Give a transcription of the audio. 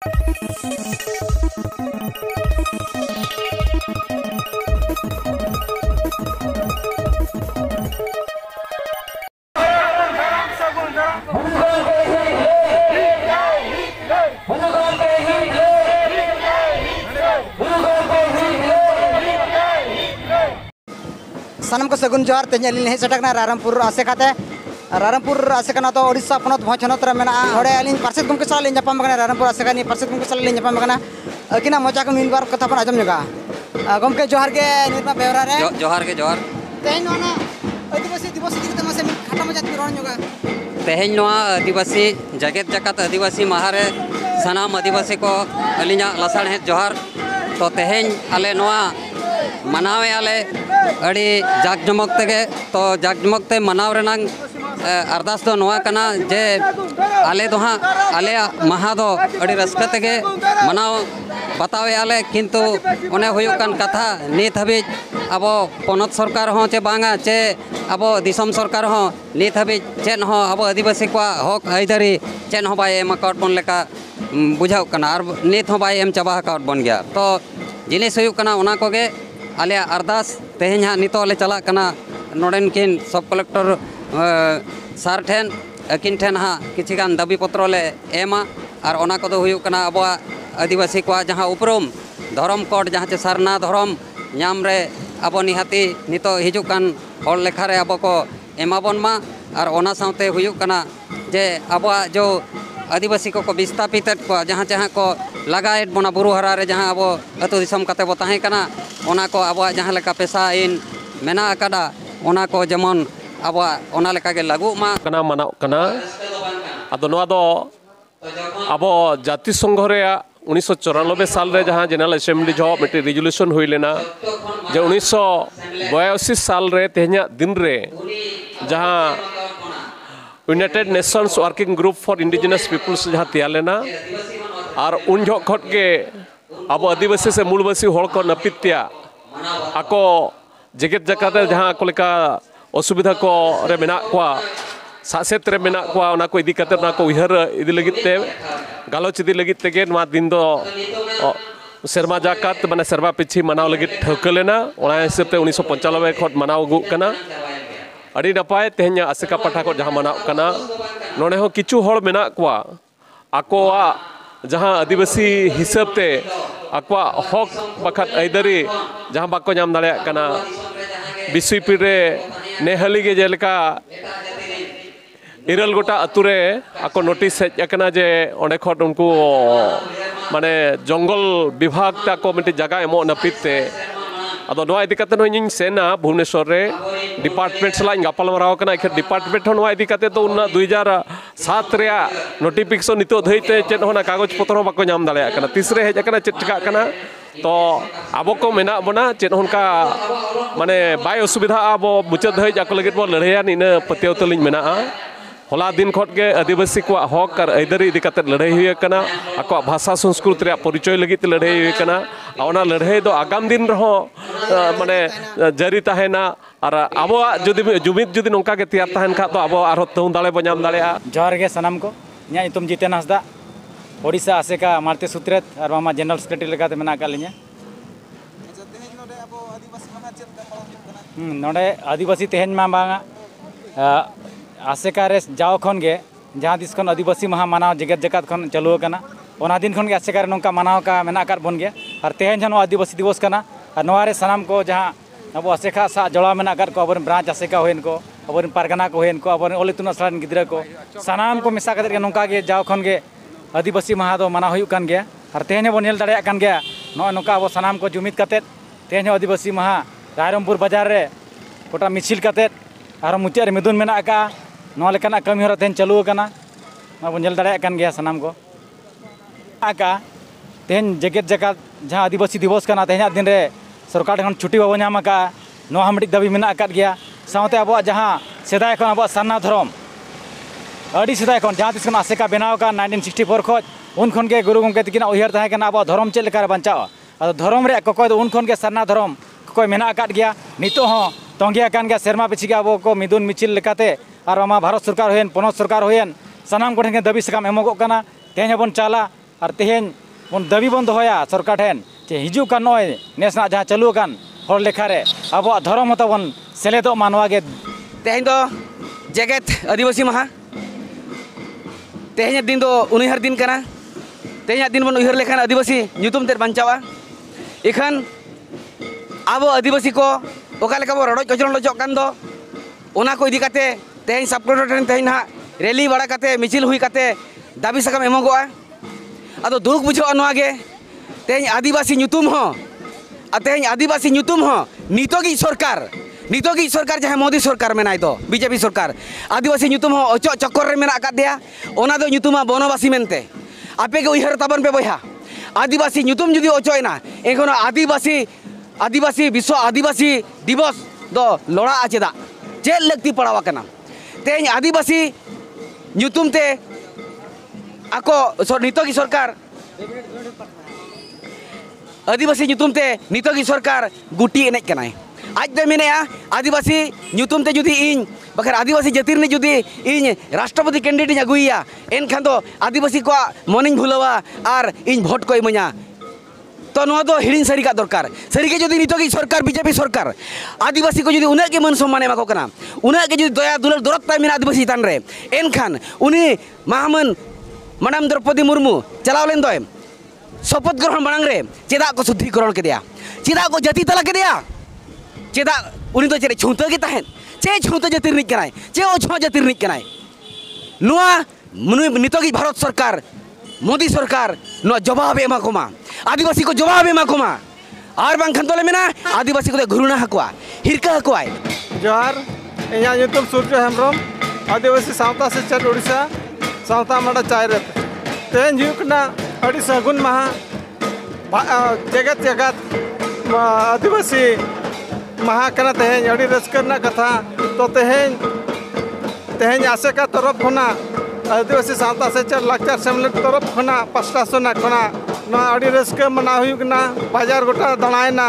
सानम को सगुन जोहार तेज अली हेज सेटकना रारामपुर आसेखाते रारामपुर आसेकना तो ओडिशा पनत भोजनत रे मेना होडे अली पार्षद गुमके साला ᱧᱟᱯᱟᱢ ᱠᱟᱱᱟ रारामपुर आसेकानी पार्षद गुमके साला ᱧᱟᱯᱟम ᱠᱟᱱᱟ अकिना मजा को मिन बार कथा पर आजम जगह गुमके जोहार के निर्मा बेवरा रे जोहार के जोहार तेज नोना आदिवासी दिवस दिगते मासे खाटा मजा रोण जगह तेहेन नोआ आदिवासी जगत जगत आदिवासी माहारे सनाम आदिवासी को अलिना लसाण है जोहार तो तेहेन आले नोआ मनावे आले अड़ी जाक जमक तेगे तो जाक जमक ते मनाव रेनांग अरदास दो नोआ कना जे आले दो हाँ आले महा दो अड़ी रस्का तेगे मनाव बतावे आले किंतु उन्हें हुयुक कन कथा नीत हबी अब पनत सरकार हो चे बांगा चे अब दिसम सरकार हो नीत हबी चेन हो अब आदिवासी को हक आइदारी चेन हो बाय एम अकाउंट बन लेका बुझाव कना और नीत हो बाय एम चाबा अकाउंट बन गया तो जिनिस हुयुक कना उना कोगे आले अरदास तेहेन हाँ नितो ले चला कना नोडेन किन सब कलेक्टर सार ठेन अकिन ठेन हाँ किछि गान दाबी पत्र ले एमा और ओना को दो हुयुक कना अब आदिवासी को जहाँ उपरुम धर्म कोड जहाँ चे सारना धर्म नाम रे अब निहाती नितो हिजुक कान हर लेखा रे अब को एमाबन मा और ओना साउते हुयुक कना जे अब जो आदिवासी को विस्थापित को जहाँ जहाँ को लगाए बना बुरु हरा रे जहाँ अब अतु दिसम कते बो ताहे कना ओना को अब जहाँ लेका पेशा इन मेना अकाडा ओना को जेमन अब ओना लेका के लागू मा कना मना कना अदो नोआ दो अब जाति संघ रे 1994 साल रे जहाँ जनरल असेंबली जो मिट्टी रिजोल्यूशन हुई लेना जे 1982 साल रे तेहना दिन रे जहाँ United Nations working group for indigenous peoples जहाँ तैयार लेना और उन खट के अब आदिवासी से मूलवासी हड़ को नपित्या आको जगत जगत जहाँ को लेका असुविधा को रे मेना कोआ सासेत रे मेना कोआ उना को इदी कते उना को उहर इदी लगित ते गालोच इदी लगित तेगे नवा दिन दो सेरमा जाकात माने सेरवा पिछि मनाव लगित ठोकलेना ओना हिसाब ते 1995 खट मनाव गु कना अड़ी नपाय तेहन आसेका पाठा को जहाँ मनाव कना नोने हो किछु हड़ मेना कोआ आकोआ जहाँ आदिवासी हिसाब ते आकोआ हक बखत आइदारी जहाँ बाको नाम दाड़े कना बीसीपी रे नेहली के जेलका इरल गोटा अतुरे आको नोटिस हेजना जे ओंडे खट उनको माने जंगल विभाग ताको मिट्टी जगह एमो नपिते अदो नोआ इदी कते नो सेना भुवनेश्वर रे डिपार्टमेंट सला गापल मराव कना इखे डिपार्टमेंट नोआ इदी कते तो उन्ना 2007 रे नोटिफिकेशन नितो धइते चेत होना कागज पत्र बाको नाम दाड़े कना तीसरे हेज कना चेत टिका कना तो अब को मेना बना चेत होनका माने बाय असुविधा अब मुचाद धइ जाको लगित बो लड़ैया निना पतेव तलिन मेना होला दिन खट के आदिवासी को हक और आइदारी इदी कते लड़ाई हुई कना आको भाषा संस्कृति रे परिचय लगित लड़ाई हुई कना ओना लड़ाई दो आगाम दिन रहो माने जारी ताहेना और अब जुदी जुमिद जुदी नोंका के तैयार ताहेन खा तो अब आरो तौ दाले बो नाम दाड़ेया जोहार गे सनाम को इᱧᱟᱜ ᱧᱩᱛᱩᱢ जितेन हांसदा ओडिशा आसेका मारते सुत्रेत और मामा जनरल सेक्रेटरी लेकाते मेना का लिᱧᱟ नोडे आदिवासी तेहन मा बांगा आसेका रे जाओ खन गे जहाँ दिस खन आदिवासी महा मनाव जगत जगत खन चालू कना ओना दिन खन गे आसेका रे नोंका मनाव का मेना कर बन गे और तेहन जनो आदिवासी दिवस कना और नोआ रे सनाम को जहाँ अब आसेका सा जड़ा मेना कर को अब ब्रांच आसेका होइन को अब पारगना को होइन को अब ओले तुना सलान गिद्रा को सनाम को मिसा कते नोंका गे जाओ खन गे आदिवासी महा दो मना हुयुक कान गया और तेहन बो नेल दाड़े कान गया नो नोका अब सनाम को जुमिद कते तेहन आदिवासी महा रायरमपुर बाजार रे गोटा मिছিল कते और मुचाद मिदुन मेना का नो लेकाना कमी हरा तेहन चालू कना नो बो नेल दाड़े कान गया सनाम को आका तेहन जगत जगत जहाँ आदिवासी दिवस कना तेहन दिन रे सरकार ठन छुट्टी बाबो नाम का नो हमड़ी दाबी मेना का गया साउते अब जहाँ सेदाय खन अब सारना धर्म अड़ी सेदाय खन जहाँ तिस आसेका बनाव का 1964 खज उन खन के गुरु गंगे तकिना उहर ताहे कना अब धर्म चेद लेका बंचाव अद धर्म रे ककय उन खन के सारना धर्म ककय मेना का गया नितो हो तंगिया कान गया सेरमा पिछि के अब को मिदुन मिचिल लेकाते और आमा भारत सरकार होयन पनत सरकार होयन सनाम कोठन के दाबी सकाम एमोगो कना तेहन बन चाला और तेहें बन दाबी बन दोया सरकार ठेन जे हिजू कान नय नेसना जहाँ चालू कान हर लेखा रे अब धर्म हतो बन सेलेदो मानवा गे तेहें दो जगत आदिवासी माहा तेहें दिन दो उनहर दिन कना तेहें दिन बन उहर लेखान आदिवासी ᱧᱩᱛᱩᱢ ते बांचावा इखान अब आदिवासी को ओका लेका बो रडो कचरण लजक कान दो ओना को इदी काते तेहें सब कलेक्टर तेहें ना रैली बड़ा काते मिचिल हुई काते दाबी सकाम एमोगोआ अदो दुख बुझो नोआ गे तेहें आदिवासी ᱧᱩᱛᱩᱢ हो तेहें आदिवासी ᱧᱩᱛᱩᱢ हो नितोगी सरकार जहाँ मोदी सरकार मेनाय दो बीजेपी सरकार आदिवासी ᱧᱩᱛᱩᱢ हो अचो चक्कर रे मेना कादेया ओना दो ᱧᱩᱛᱩᱢ बनवासी मेनते आपे के उहर ताबन पे बया आदिवासी ᱧᱩᱛᱩᱢ जुदी अचोयना एखोनो आदिवासी विश्व आदिवासी दिवस दो लड़ा चेदा चेद लगती पड़ावा कना तेहें आदिवासी ᱧᱩᱛᱩᱢ ते आको नितोगी सरकार आदिवासी ᱧᱩᱛᱩᱢ ते नितोगी सरकार गुटी एनेज कनाय आज दो मेनेया आदिवासी ᱧᱩᱛᱩᱢ ते जुदी इन बखर आदिवासी जातिर ने जुदी इन राष्ट्रपति कैंडिडेट अगुइया एनखान दो आदिवासी को मनिंग भूलवा और इन भोट को इमया तो नोआ दो हिड़िन सारी का दरकार सारी के जुदी नितोगी सरकार बीजेपी सरकार आदिवासी को जुदी उना के मन सम्मान एमा को कना उना के जुदी दया दुलार दरदता मेना आदिवासी तान रे एनखान उनी महामन मैडम द्रौपदी मुर्मू चलाव लेन दोय शपथ ग्रहण मांग रे चेदा को शुद्धिकरण केदिया चेदा को जाति तला केदिया चेदा उनी तो चेरे छूंता के तहन चे छूंता जातिर निक कनाय चे ओछो जातिर निक कनाय नोआ नितोगी भारत सरकार मोदी सरकार नोआ जवाब एमा कोमा आदिवासी को जवाब एमा कोमा और बांखन तोले मेना आदिवासी को घुरुना हकवा हिरका हकवाय जोहार इया ᱧᱩᱛᱩᱢ सूर्य हेम्ब्रम आदिवासी सावता सेचेद उड़ीसा सावता माडा चायरत तेहें हुयुकना अड़ी सगुन महा जगत आदिवासी महा कना तेहें अड़ी रस्करना कथा तो तेहें आसेका तरफ होना आदिवासी सावता सेचेद लाक्चर सेमलेद तरफ होना पास्टा सोना खना अड़ी रस्क मना हुयुकना बाजार गोटा दणायना।